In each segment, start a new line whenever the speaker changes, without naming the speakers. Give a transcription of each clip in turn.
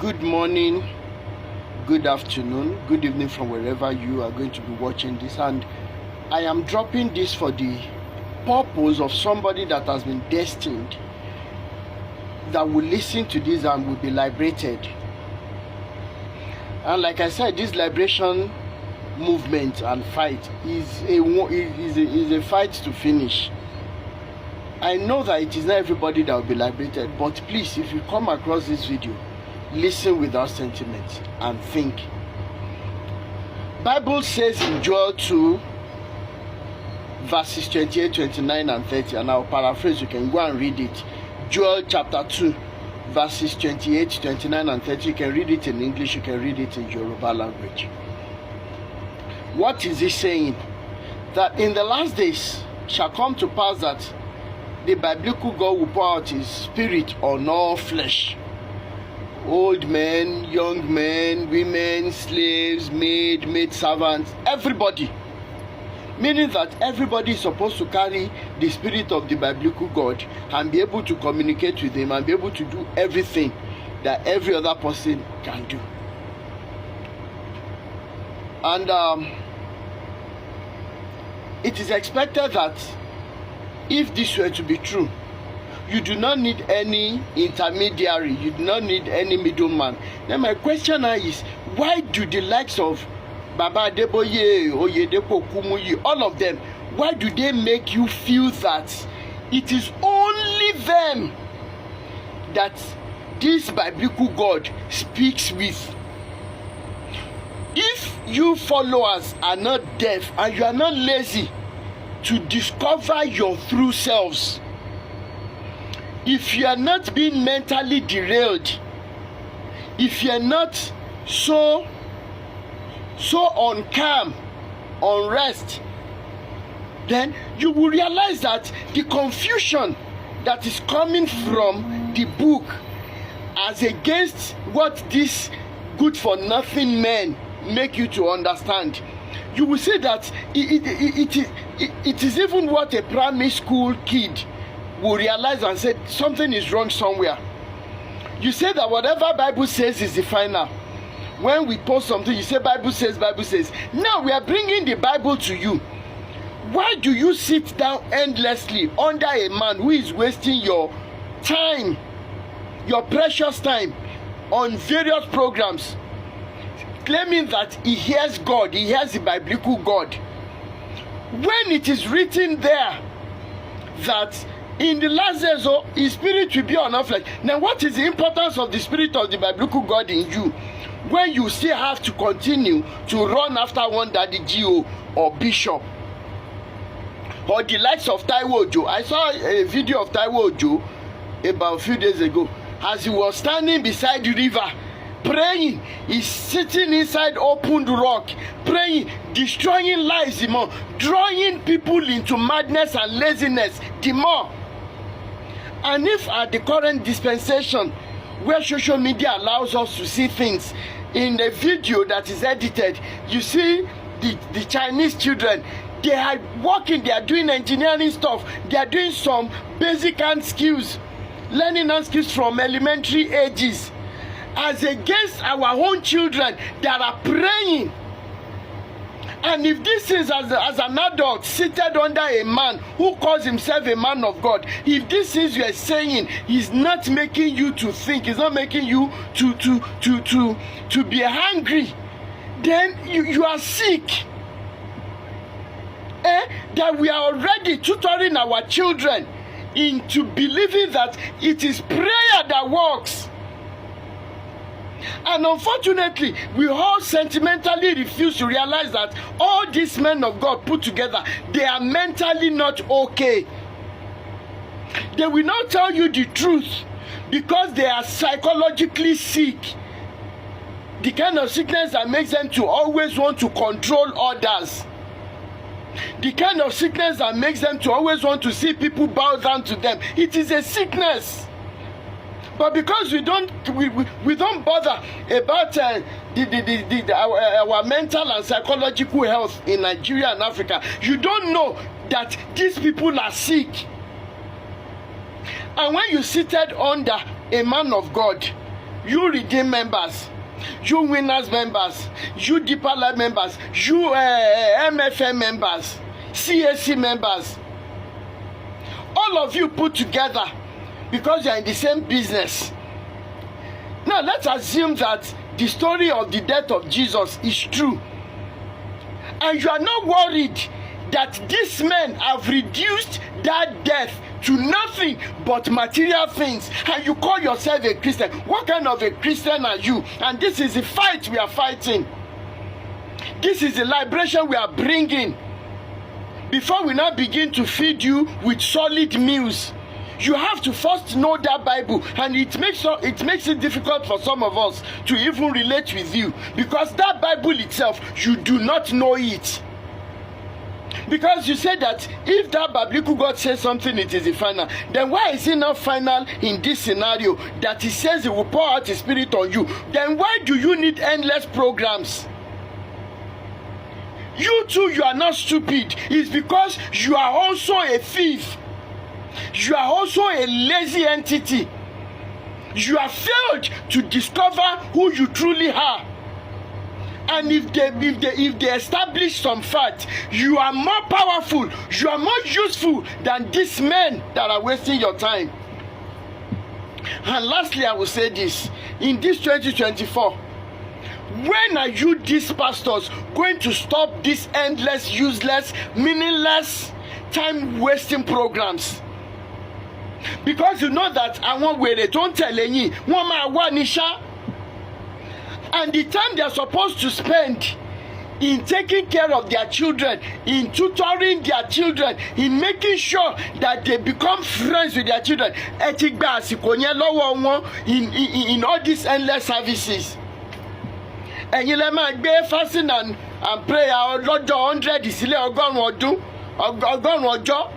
Good morning, good afternoon, good evening from wherever you are going to be watching this. And I am dropping this for the purpose of somebody that has been destined, that will listen to this and will be liberated. And like I said, this liberation movement and fight is a fight to finish. I know that it is not everybody that will be liberated, but please, if you come across this video, listen without sentiment and think. Bible says in Joel 2 verses 28, 29 and 30, and I'll paraphrase, you can go and read it. Joel chapter 2 verses 28, 29 and 30. You can read it in English, you can read it in Yoruba language. What is he saying? That in the last days shall come to pass that the biblical God will pour out his spirit on all flesh. Old men, young men, women, slaves, maid servants, everybody. Meaning that everybody is supposed to carry the spirit of the biblical God and be able to communicate with him and be able to do everything that every other person can do. And it is expected that if this were to be true, you do not need any intermediary, you do not need any middleman. Then my question now is, why do the likes of Baba Adeboye, Oyedepo, Kumuyi, all of them, why do they make you feel that it is only them that this biblical God speaks with? If you followers are not deaf and you are not lazy to discover your true selves, if you are not being mentally derailed, if you are not so uncalm, unrest, then you will realize that the confusion that is coming from the book as against what these good for nothing men make you to understand, you will see that it is even what a primary school kid will realize and say something is wrong somewhere. You say that whatever Bible says is the final. When we post something, you say Bible says, Bible says. Now we are bringing the Bible to you. Why do you sit down endlessly under a man who is wasting your time, your precious time, on various programs, claiming that he hears God, he hears the biblical God, when it is written there that in the last days, his spirit will be on our flesh? Now, what is the importance of the spirit of the biblical God in you when you still have to continue to run after one daddy GO or bishop or the likes of Taiwo Ojo? I saw a video of Taiwo Ojo about a few days ago as he was standing beside the river praying. He's sitting inside open rock praying, destroying lives the more, drawing people into madness and laziness the more. And if at the current dispensation, where social media allows us to see things in a video that is edited, you see the Chinese children, they are working, they are doing engineering stuff, they are doing some basic hand skills, learning hand skills from elementary ages, as against our own children that are praying. And if this is as an adult seated under a man who calls himself a man of God, if this is you are saying is not making you to think, is not making you to be hungry, then you are sick. That we are already tutoring our children into believing that it is prayer that works. And unfortunately, we all sentimentally refuse to realize that all these men of God put together, they are mentally not okay. They will not tell you the truth because they are psychologically sick. The kind of sickness that makes them to always want to control others. The kind of sickness that makes them to always want to see people bow down to them. It is a sickness. But because we don't bother about our mental and psychological health in Nigeria and Africa, you don't know that these people are sick. And when you seated under a man of God you Redeem members, you Winners members, you Deeper Life members, you MFM members, CAC members, all of you put together, because you are in the same business. Now let's assume that the story of the death of Jesus is true, and you are not worried that these men have reduced that death to nothing but material things, and you call yourself a Christian. What kind of a Christian are you? And this is the fight we are fighting. This is the liberation we are bringing. Before we now begin to feed you with solid meals, you have to first know that Bible, and it makes it difficult for some of us to even relate with you, because that Bible itself, you do not know it. Because you say that if that biblical God says something, it is the final. Then why is it not final in this scenario that he says he will pour out his spirit on you? Then why do you need endless programs? You too, you are not stupid. It's because you are also a thief. You are also a lazy entity. You have failed to discover who you truly are. And if they establish some fact, you are more powerful, you are more useful than these men that are wasting your time. And lastly, I will say this: in this 2024, when are you, these pastors, going to stop these endless, useless, meaningless, time-wasting programs? Because you know that àwọn wèrè tó ń tẹ̀lé yín wọ́n máa wà ní ṣá. And the time they are supposed to spend in taking care of their children, in tutoring their children, in making sure that they become friends with their children, ẹ ti gba àsìkò yẹn lọ́wọ́ wọn in all these endless services. Ẹ̀yin lẹ máa gbé fasting and prayer ọlọ́jọ́ 100 sílẹ̀ ọgọ́rùn-ún ọjọ́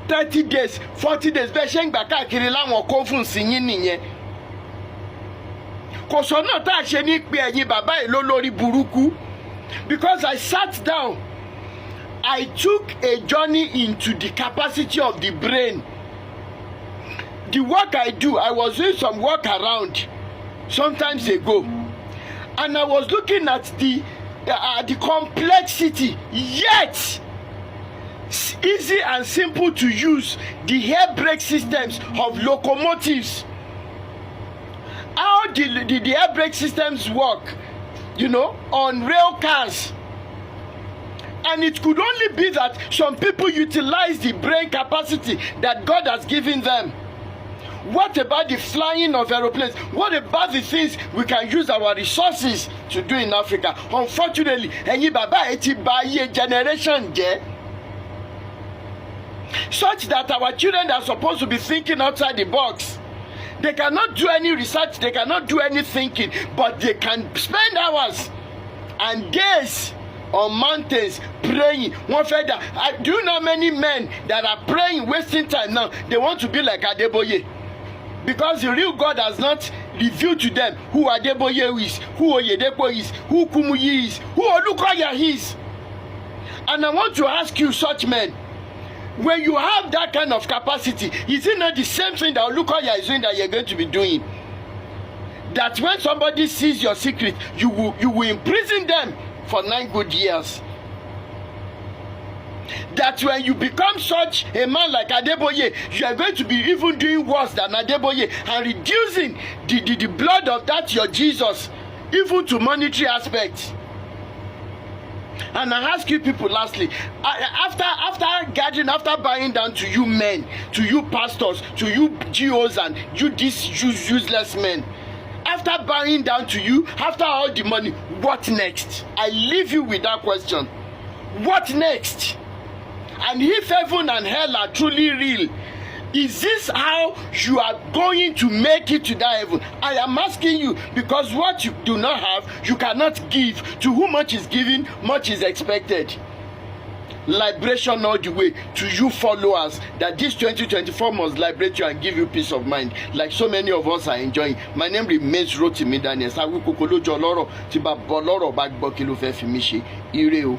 30 days 40 days bẹ́ẹ̀ ṣe ń gbà káàkiri láwọn conference yín nìyẹn. Kò sọ́nà tá a ṣe ní pé ẹ̀yin bàbá yìí ló lórí burúkú. Because I sat down, I took a journey into the capacity of the brain. The work I do, I was doing some work around sometimes ago, and I was looking at the complexity, yet easy and simple to use, the air brake systems of locomotives. How the air brake systems work, on rail cars. And it could only be that some people utilize the brain capacity that God has given them. What about the flying of aeroplanes? What about the things we can use our resources to do in Africa? Unfortunately, ẹ̀yin bàbá ẹ ti bà ayé generation jẹ́, such that our children are supposed to be thinking outside the box. They cannot do any research, they cannot do any thinking, but they can spend hours and days on mountains praying. One further, do you know how many men that are praying, wasting time now? They want to be like Adeboye, because the real God has not revealed to them who Adeboye is, who Oyedepo is, who Kumuyi is, who Olukoya is. And I want to ask you, such men, when you have that kind of capacity, is it not the same thing that Olukoya is doing that you're going to be doing? That when somebody sees your secret, you will imprison them for 9 good years. That when you become such a man like Adeboye, you are going to be even doing worse than Adeboye and reducing the blood of that your Jesus even to monetary aspects. And I ask you people lastly, after gathering, after buying down to you men, to you pastors, to you GOs and you these useless men, after buying down to you, after all the money, what next? I leave you with that question. What next? And if heaven and hell are truly real, is this how you are going to make it to that heaven? I am asking you, because what you do not have, you cannot give. To whom much is given, much is expected. Liberation all the way to you followers, that this 2024 must liberate you and give you peace of mind, like so many of us are enjoying. My name remains Rotimi Daniels. Awi kokolojo lọ́rọ̀ tí bá bọ́ lọ́rọ̀ bá gbọ́ kí ló fẹ́ fi mí ṣe. Ire o.